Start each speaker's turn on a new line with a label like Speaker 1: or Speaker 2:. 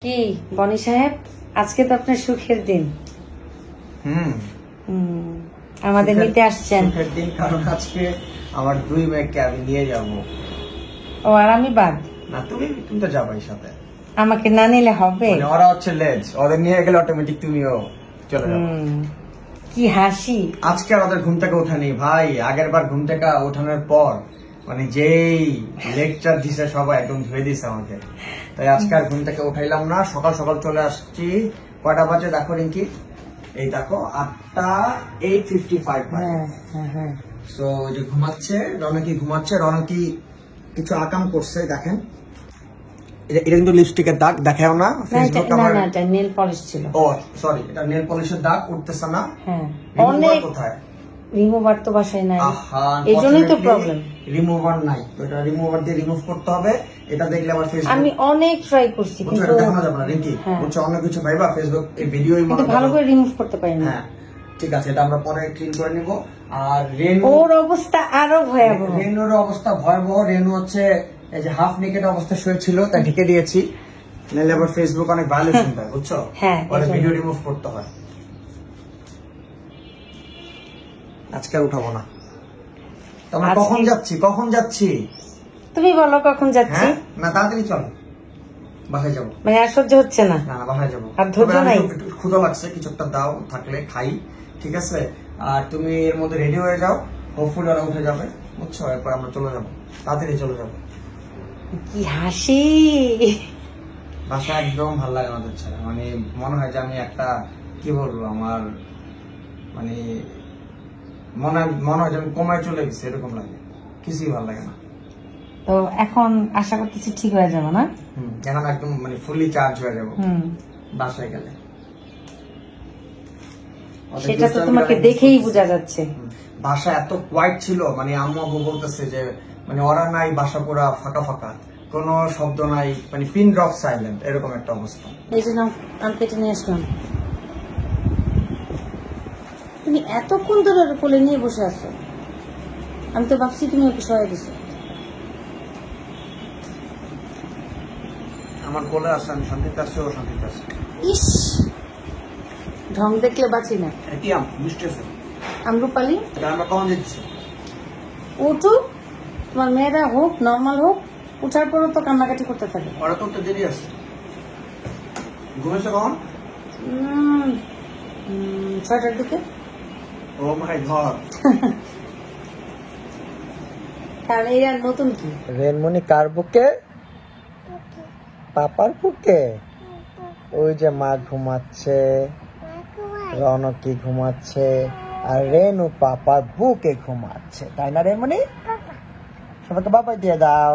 Speaker 1: কি বনি সাহেব, আজকে তো আপনার সুখের দিন। আমাদের নিতে আসছেন।
Speaker 2: সুখের দিন কারণ আজকে আমার দুই মেয়েকে আমি নিয়ে যাব।
Speaker 1: ও আর আমি বাদ?
Speaker 2: না, তুমি তো যাবাই সাথে।
Speaker 1: আমাকে না নিলে হবে?
Speaker 2: মানে ওরা হচ্ছে লেজ, ওদের নিয়ে গেলে অটোমেটিক তুমিও চলে যাবে।
Speaker 1: কি হাসি!
Speaker 2: আজকে আর ওদের ঘুম থেকে ওঠানি ভাই। আগের বার ঘুম থেকে ওঠানোর পর মানে যেই লেকচার দিছে সবাই একদম ধুয়ে দিছে আমাকে, তাই আজকে আর ঘুম থেকে উঠাইলাম না। সকাল সকাল চলে আসছি। কয়টা বাজে দেখো রিঙ্কি? এই দেখো 8:55 বাজে। সো যে ঘুমাচ্ছে রনকি, রনকি কিছু আকাম করছে দেখেন। এটা কিন্তু লিপস্টিকের দাগ, দেখাও না ফেসবুক আমার।
Speaker 1: না এটা নেল পলিশ ছিল।
Speaker 2: ও সরি, এটা নেল পলিশের দাগ উঠতেছে না।
Speaker 1: হ্যাঁ,
Speaker 2: অনেক কোথায়
Speaker 1: রিমুভার তো বাসায় নাই, এইজন্যই তো প্রবলেম।
Speaker 2: রিমুভার নাই, তো এটা রিমুভার দিয়ে রিমুভ করতে হবে। এটা দেখলে আমার ফেসবুক,
Speaker 1: আমি অনেক ট্রাই করছি কিন্তু
Speaker 2: দেখানো যাবে না রিঙ্কি। বুঝছো, অন্য কিছু ভাইবা ফেসবুক এই ভিডিওই
Speaker 1: কিন্তু ভালো করে রিমুভ করতে পারি না।
Speaker 2: হ্যাঁ ঠিক আছে, এটা আমরা পরে ক্লিন করে নিব। আর রেনু,
Speaker 1: ওর অবস্থা আরো ভয়াবহ।
Speaker 2: রেনুর অবস্থা ভয়াবহ। রেনু হচ্ছে এই যে হাফ নেকেড অবস্থা শুয়েছিল, তাই ঢেকে দিয়েছি, নাহলে আবার ফেসবুক অনেক ভায়োলেশন পায়, বুঝছো।
Speaker 1: হ্যাঁ,
Speaker 2: পরে ভিডিও রিমুভ করতে হয়। আজকে আর উঠাবো না। আমরা কখন যাচ্ছি
Speaker 1: তুমি বলো কখন যাচ্ছি।
Speaker 2: না তাড়াতাড়ি চলো, বাসায় যাবো।
Speaker 1: মানে আর সহ্য হচ্ছে না?
Speaker 2: না বাসায় যাবো।
Speaker 1: আর ধৈর্য নাই?
Speaker 2: ক্ষুধা লাগছে, কিছু একটা দাও থাকলে খাই, ঠিক আছে। আর তুমি এর মধ্যে রেডি হয়ে যাও, হোপফুলি ওরা উঠে যাবে, বুঝছো। এরপর আমরা চলে যাবো, তাড়াতাড়ি চলে যাবো।
Speaker 1: কি হাসি!
Speaker 2: বাসা একদম ভালো লাগে আমাদের ছাড়া। মানে মনে হয় যে আমি একটা, কি বলবো, আমার মানে মনে হয় যে আমি কমায় চলে গেছি, এরকম লাগে। কিছুই ভালো লাগে না।
Speaker 1: তো এখন আশা করতেছি ঠিক হয়ে যাবে না?
Speaker 2: এখন একদম মানে ফুলি চার্জ হয়ে যাবো বাসায় গেলে।
Speaker 1: সেটা তো তোমাকে দেখেই বোঝা যাচ্ছে।
Speaker 2: বাসা এত কোয়াইট ছিল, মানে আম্মু আব্বু বলতেছে যে মানে ওরা নাই, বাসা পুরা ফাঁকা ফাঁকা, কোনো শব্দ নাই, মানে পিন ড্রপ সাইলেন্ট, এরকম একটা অবস্থা।
Speaker 1: এই জন্য আমি কেটে নিয়ে আসলাম। তুমি এতক্ষণ ধরে কোলে নিয়ে বসে আছো, আমি তো ভাবছি তুমি ওকে সহায় দিছো।
Speaker 2: আমার কোলে আসছে, আমি শান্তিতে আসছি, ও শান্তিতে আসছে।
Speaker 1: ইস, ঢং দেখলে বাঁচি না।
Speaker 2: কি আম মিষ্টি আছে?
Speaker 1: আমরুপালি।
Speaker 2: আমরা কখন যাচ্ছি?
Speaker 1: উঠো, তোমার মেয়েরা হোক নর্মাল হোক, উঠার পরও তো কান্নাকাটি করতে থাকে।
Speaker 2: ওরা তো দেরি আছে। ঘুমেছে কখন?
Speaker 1: 6টার দিকে।
Speaker 2: ও মাই গড।
Speaker 1: কারণ এরা নতুন কি?
Speaker 2: রেনমণি কার বুকে? পাপার বুকে। ওই যে মা ঘুমাচ্ছে, রনকি ঘুমাচ্ছে, আর রেনু পাপার বুকে ঘুমাচ্ছে, তাই না রেনমণি? সবাইকে বাবাই দিয়ে দাও।